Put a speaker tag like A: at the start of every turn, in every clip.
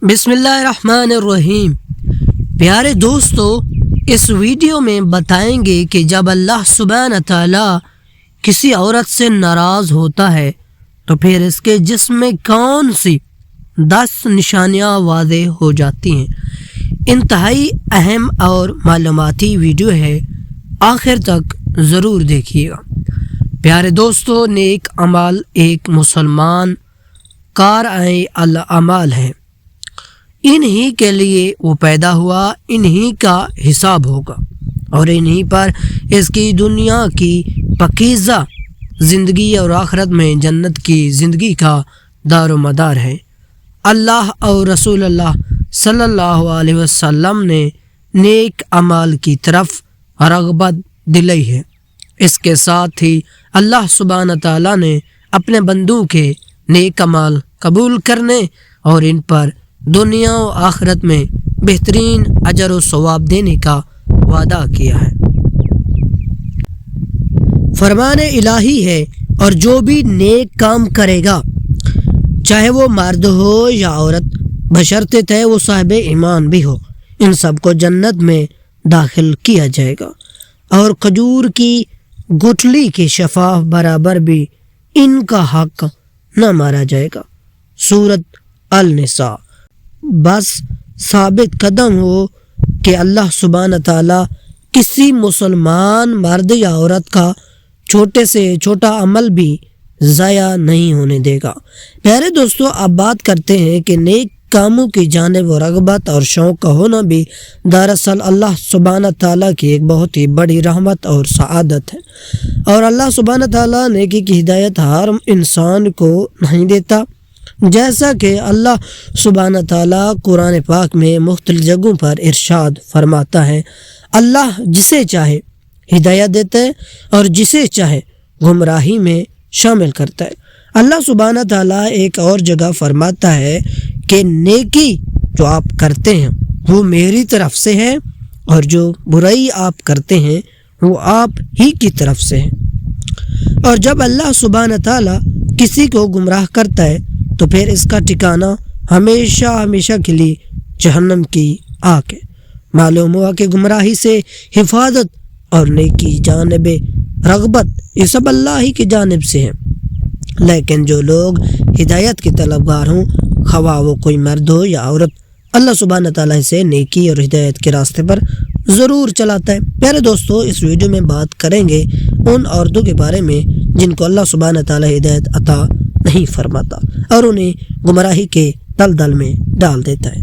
A: بسم اللہ الرحمن الرحیم۔ پیارے دوستو، اس ویڈیو میں بتائیں گے کہ جب اللہ سبحانہ تعالیٰ کسی عورت سے ناراض ہوتا ہے تو پھر اس کے جسم میں کون سی 10 نشانیاں واضح ہو جاتی ہیں۔ انتہائی اہم اور معلوماتی ویڈیو ہے، آخر تک ضرور دیکھیے گا۔ پیارے دوستو، نیک اعمال ایک مسلمان کارآمد الاعمال ہے، انہی کے لیے وہ پیدا ہوا، انہی کا حساب ہوگا اور انہی پر اس کی دنیا کی پاکیزہ زندگی اور آخرت میں جنت کی زندگی کا دار و مدار ہے۔ اللہ اور رسول اللہ صلی اللہ علیہ وسلم نے نیک اعمال کی طرف رغبت دلائی ہے۔ اس کے ساتھ ہی اللہ سبحانہ تعالیٰ نے اپنے بندوں کے نیک اعمال قبول کرنے اور ان پر دنیا و آخرت میں بہترین اجر و ثواب دینے کا وعدہ کیا ہے۔ فرمان الہی ہے، اور جو بھی نیک کام کرے گا، چاہے وہ مرد ہو یا عورت، بشرطے وہ صاحب ایمان بھی ہو، ان سب کو جنت میں داخل کیا جائے گا، اور کھجور کی گٹھلی کے شفاف برابر بھی ان کا حق نہ مارا جائے گا۔ سورۃ النساء۔ بس ثابت قدم ہو کہ اللہ سبحانہ تعالیٰ کسی مسلمان مرد یا عورت کا چھوٹے سے چھوٹا عمل بھی ضائع نہیں ہونے دے گا۔ پیارے دوستو، اب بات کرتے ہیں کہ نیک کاموں کی جانب و رغبت اور شوق کا ہونا بھی دراصل اللہ سبحانہ تعالیٰ کی ایک بہت ہی بڑی رحمت اور سعادت ہے، اور اللہ سبحانہ تعالیٰ نیکی کی ہدایت ہر انسان کو نہیں دیتا، جیسا کہ اللہ سبحانہ تعالیٰ قرآن پاک میں مختلف جگہوں پر ارشاد فرماتا ہے۔ اللہ جسے چاہے ہدایت دیتا ہے اور جسے چاہے گمراہی میں شامل کرتا ہے۔ اللہ سبحانہ تعالیٰ ایک اور جگہ فرماتا ہے کہ نیکی جو آپ کرتے ہیں وہ میری طرف سے ہے، اور جو برائی آپ کرتے ہیں وہ آپ ہی کی طرف سے ہے۔ اور جب اللہ سبحانہ تعالیٰ کسی کو گمراہ کرتا ہے تو پھر اس کا ٹھکانہ ہمیشہ ہمیشہ کے لیے جہنم کی آگ ہے۔ معلوم ہوا کہ گمراہی سے حفاظت اور نیکی جانب رغبت یہ سب اللہ ہی کی جانب سے ہیں، لیکن جو لوگ ہدایت کے طلبگار ہوں، خواہ وہ کوئی مرد ہو یا عورت، اللہ سبحانہ تعالیٰ سے نیکی اور ہدایت کے راستے پر ضرور چلاتا ہے۔ پیارے دوستو، اس ویڈیو میں بات کریں گے ان عورتوں کے بارے میں جن کو اللہ سبحانہ تعالیٰ ہدایت عطا نہیں فرماتا اور انہیں گمراہی کے دلدل میں ڈال دیتا ہے۔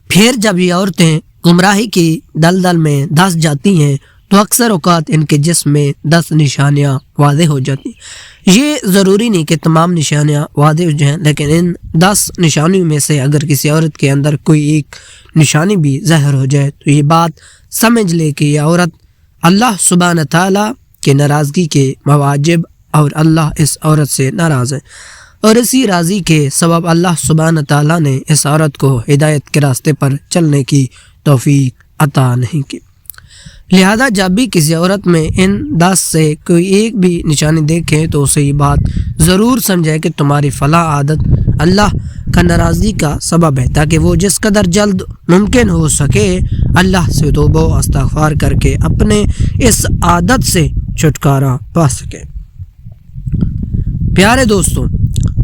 A: پھر جب یہ عورتیں گمراہی کی دلدل میں دھنس جاتی ہیں تو اکثر اوقات ان کے جسم میں 10 نشانیاں واضح ہو جاتی ہیں۔ یہ ضروری نہیں کہ تمام نشانیاں واضح ہو جائیں، لیکن ان 10 نشانیوں میں سے اگر کسی عورت کے اندر کوئی ایک نشانی بھی ظاہر ہو جائے تو یہ بات سمجھ لے کہ یہ عورت اللہ سبحانہ تعالیٰ کے ناراضگی کے مواجب اور اللہ اس عورت سے ناراض ہے، اور اسی راضی کے سبب اللہ سبحانہ تعالیٰ نے اس عورت کو ہدایت کے راستے پر چلنے کی توفیق عطا نہیں کی۔ لہذا جب بھی کسی عورت میں ان 10 سے کوئی ایک بھی نشانی دیکھیں تو اسے یہ بات ضرور سمجھے کہ تمہاری فلاں عادت اللہ کا ناراضگی کا سبب ہے، تاکہ وہ جس قدر جلد ممکن ہو سکے اللہ سے توبہ و استغفار کر کے اپنے اس عادت سے چھٹکارا پا سکے۔ پیارے دوستوں،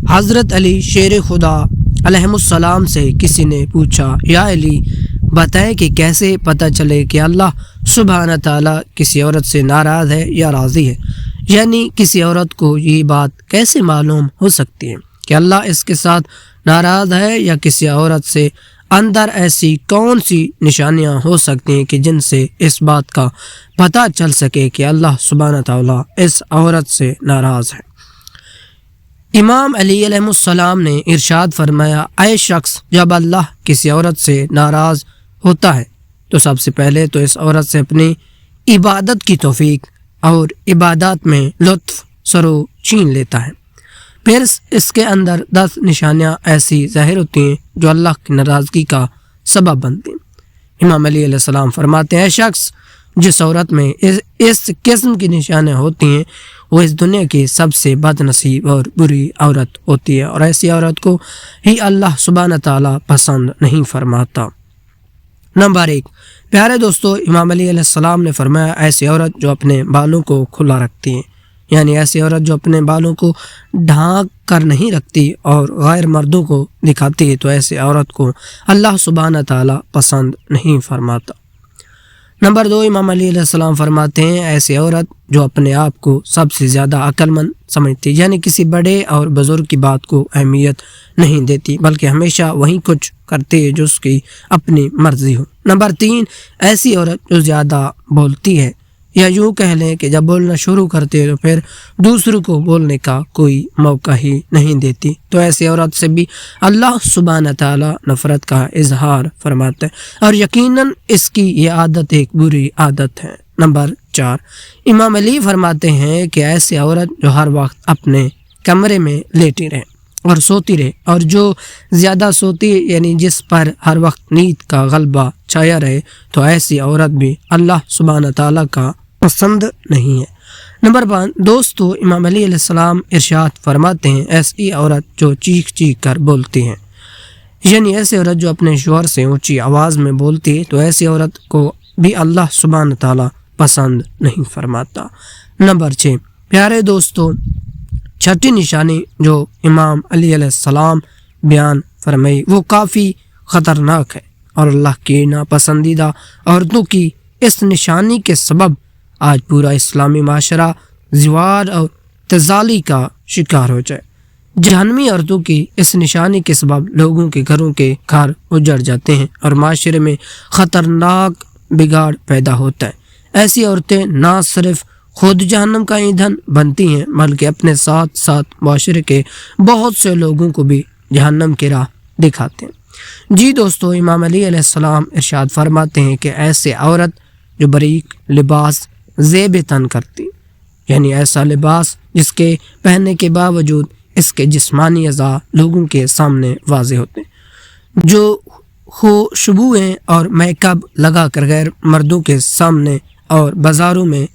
A: حضرت علی شیر خدا علیہ السلام سے کسی نے پوچھا، یا علی بتائیں کہ کیسے پتہ چلے کہ اللہ سبحانہ تعالیٰ کسی عورت سے ناراض ہے یا راضی ہے، یعنی کسی عورت کو یہ بات کیسے معلوم ہو سکتی ہے کہ اللہ اس کے ساتھ ناراض ہے، یا کسی عورت سے اندر ایسی کون سی نشانیاں ہو سکتی ہیں کہ جن سے اس بات کا پتہ چل سکے کہ اللہ سبحانہ تعالیٰ اس عورت سے ناراض ہے۔ امام علی علیہ السلام نے ارشاد فرمایا، اے شخص، جب اللہ کسی عورت سے ناراض ہوتا ہے تو سب سے پہلے تو اس عورت سے اپنی عبادت کی توفیق اور عبادات میں لطف سرو چھین لیتا ہے، پھر اس کے اندر 10 نشانیاں ایسی ظاہر ہوتی ہیں جو اللہ کی ناراضگی کا سبب بنتی ہیں۔ امام علی علیہ السلام فرماتے ہیں، اے شخص، جس عورت میں اس قسم کی نشانیاں ہوتی ہیں وہ اس دنیا کی سب سے بد نصیب اور بری عورت ہوتی ہے، اور ایسی عورت کو ہی اللہ سبحانہ تعالیٰ پسند نہیں فرماتا۔ نمبر 1، پیارے دوستو، امام علی علیہ السلام نے فرمایا ایسی عورت جو اپنے بالوں کو کھلا رکھتی ہے، یعنی ایسی عورت جو اپنے بالوں کو ڈھانک کر نہیں رکھتی اور غیر مردوں کو دکھاتی ہے، تو ایسی عورت کو اللہ سبحانہ تعالیٰ پسند نہیں فرماتا۔ نمبر 2، امام علی علیہ السلام فرماتے ہیں ایسی عورت جو اپنے آپ کو سب سے زیادہ عقل مند سمجھتی، یعنی کسی بڑے اور بزرگ کی بات کو اہمیت نہیں دیتی، بلکہ ہمیشہ وہی کچھ کرتی ہے جو اس کی اپنی مرضی ہو۔ نمبر 3، ایسی عورت جو زیادہ بولتی ہے، یا یوں کہہ لیں کہ جب بولنا شروع کرتے تو پھر دوسروں کو بولنے کا کوئی موقع ہی نہیں دیتی، تو ایسی عورت سے بھی اللہ سبحانہ تعالیٰ نفرت کا اظہار فرماتا ہے، اور یقیناً اس کی یہ عادت ایک بری عادت ہے۔ نمبر 4، امام علی فرماتے ہیں کہ ایسی عورت جو ہر وقت اپنے کمرے میں لیٹی رہے اور سوتی رہے، اور جو زیادہ سوتی یعنی جس پر ہر وقت نیند کا غلبہ چھایا رہے، تو ایسی عورت بھی اللہ سبحانہ تعالیٰ کا پسند نہیں ہے۔ نمبر 5، دوستو، امام علی علیہ السلام ارشاد فرماتے ہیں ایسی عورت جو چیخ چیخ کر بولتی ہے، یعنی ایسی عورت جو اپنے شوہر سے اونچی آواز میں بولتی ہے، تو ایسی عورت کو بھی اللہ سبحانہ تعالیٰ پسند نہیں فرماتا۔ نمبر 6، پیارے دوستو، چھٹی نشانی جو امام علی علیہ السلام بیان فرمائی وہ کافی خطرناک ہے، اور اللہ کی ناپسندیدہ عورتوں کی اس نشانی کے سبب آج پورا اسلامی معاشرہ زوال اور تزالی کا شکار ہو جائے۔ جہنمی عورتوں کی اس نشانی کے سبب لوگوں کے گھروں کے گھر اجڑ جاتے ہیں اور معاشرے میں خطرناک بگاڑ پیدا ہوتا ہے۔ ایسی عورتیں نہ صرف خود جہنم کا ایندھن بنتی ہیں بلکہ اپنے ساتھ ساتھ معاشرے کے بہت سے لوگوں کو بھی جہنم کی راہ دکھاتے ہیں۔ جی دوستو، امام علی علیہ السلام ارشاد فرماتے ہیں کہ ایسے عورت جو باریک لباس زیب تن کرتی، یعنی ایسا لباس جس کے پہننے کے باوجود اس کے جسمانی اعضاء لوگوں کے سامنے واضح ہوتے ہیں، جو خوشبوئیں اور میک اپ لگا کر غیر مردوں کے سامنے اور بازاروں میں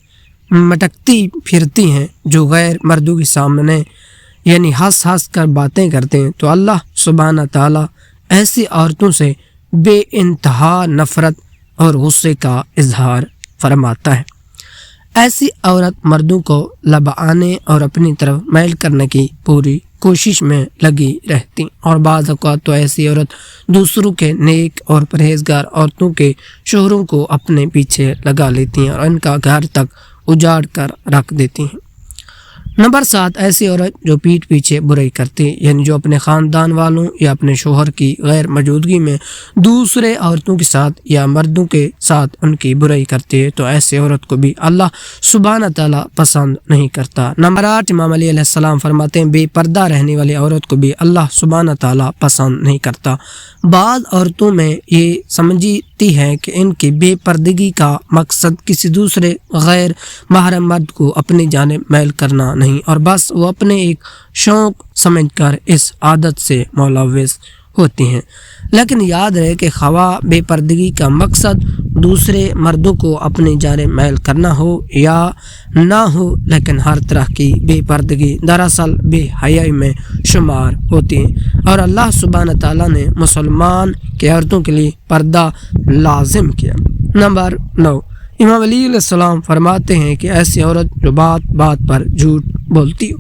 A: مٹکتی پھرتی ہیں، جو غیر مردوں کے سامنے یعنی ہنس ہنس کر باتیں کرتے ہیں، تو اللہ سبحانہ تعالیٰ ایسی عورتوں سے بے انتہا نفرت اور غصے کا اظہار فرماتا ہے۔ ایسی عورت مردوں کو لبعانے اور اپنی طرف میل کرنے کی پوری کوشش میں لگی رہتی، اور بعض اوقات تو ایسی عورت دوسروں کے نیک اور پرہیزگار عورتوں کے شوہروں کو اپنے پیچھے لگا لیتی ہیں اور ان کا گھر تک اجاڑ کر رکھ دیتی ہیں۔ نمبر 7، ایسی عورت جو پیٹھ پیچھے برائی کرتی، یعنی جو اپنے خاندان والوں یا اپنے شوہر کی غیر موجودگی میں دوسرے عورتوں کے ساتھ یا مردوں کے ساتھ ان کی برائی کرتی ہے، تو ایسی عورت کو بھی اللہ سبحانہ تعالیٰ پسند نہیں کرتا۔ نمبر 8، امام علی علیہ السلام فرماتے ہیں بے پردہ رہنے والی عورت کو بھی اللہ سبحانہ تعالیٰ پسند نہیں کرتا۔ بعض عورتوں میں یہ سمجھتی ہے کہ ان کی بے پردگی کا مقصد کسی دوسرے غیر محرم مرد کو اپنی جانب میل کرنا نہیں، اور بس وہ اپنے ایک شوق سمجھ کر اس عادت سے ملوث ہوتی ہیں۔ لیکن یاد رہے کہ خواہ بے پردگی کا مقصد دوسرے مردوں کو اپنی جانب میل کرنا ہو یا نہ ہو، لیکن ہر طرح کی بے پردگی دراصل بے حیائی میں شمار ہوتی ہے، اور اللہ سبحانہ تعالیٰ نے مسلمان کی عورتوں کے لیے پردہ لازم کیا۔ نمبر 9، امام علی علیہ السلام فرماتے ہیں کہ ایسی عورت جو بات بات پر جھوٹ بولتی ہو،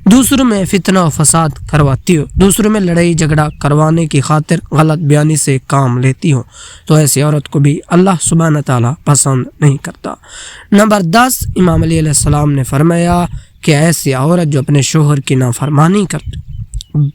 A: دوسروں میں فتنہ و فساد کرواتی ہو، دوسروں میں لڑائی جھگڑا کروانے کی خاطر غلط بیانی سے کام لیتی ہو، تو ایسی عورت کو بھی اللہ سبحانہ تعالیٰ پسند نہیں کرتا۔ نمبر 10، امام علی علیہ السلام نے فرمایا کہ ایسی عورت جو اپنے شوہر کی نافرمانی کرتی،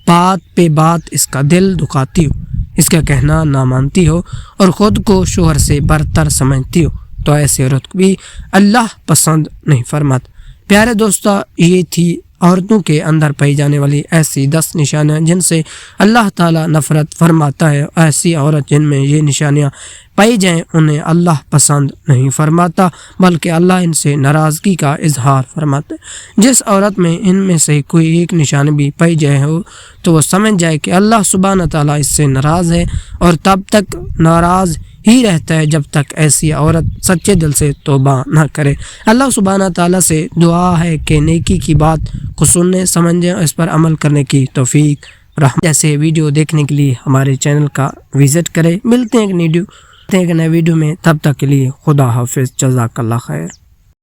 A: بات پہ بات اس کا دل دکھاتی ہو، اس کا کہنا نہ مانتی ہو اور خود کو شوہر سے برتر سمجھتی ہو، تو ایسی عورت کو بھی اللہ پسند نہیں فرماتا۔ پیارے دوستو، یہ تھی عورتوں کے اندر پائی جانے والی ایسی 10 نشانیاں جن سے اللہ تعالیٰ نفرت فرماتا ہے۔ ایسی عورت جن میں یہ نشانیاں پائی جائیں انہیں اللہ پسند نہیں فرماتا بلکہ اللہ ان سے ناراضگی کا اظہار فرماتا ہے۔ جس عورت میں ان میں سے کوئی ایک نشانی بھی پائی جائے ہو تو وہ سمجھ جائے کہ اللہ سبحانہ تعالیٰ اس سے ناراض ہے، اور تب تک ناراض ہی رہتا ہے جب تک ایسی عورت سچے دل سے توبہ نہ کرے۔ اللہ سبحانہ تعالیٰ سے دعا ہے کہ نیکی کی بات کو سننے سمجھیں اور اس پر عمل کرنے کی توفیق رحمت۔ جیسے ویڈیو دیکھنے کے لیے ہمارے چینل کا وزٹ کریں۔ ملتے ہیں ایک نئے ویڈیو میں، تب تک کے لیے خدا حافظ، جزاک اللہ خیر۔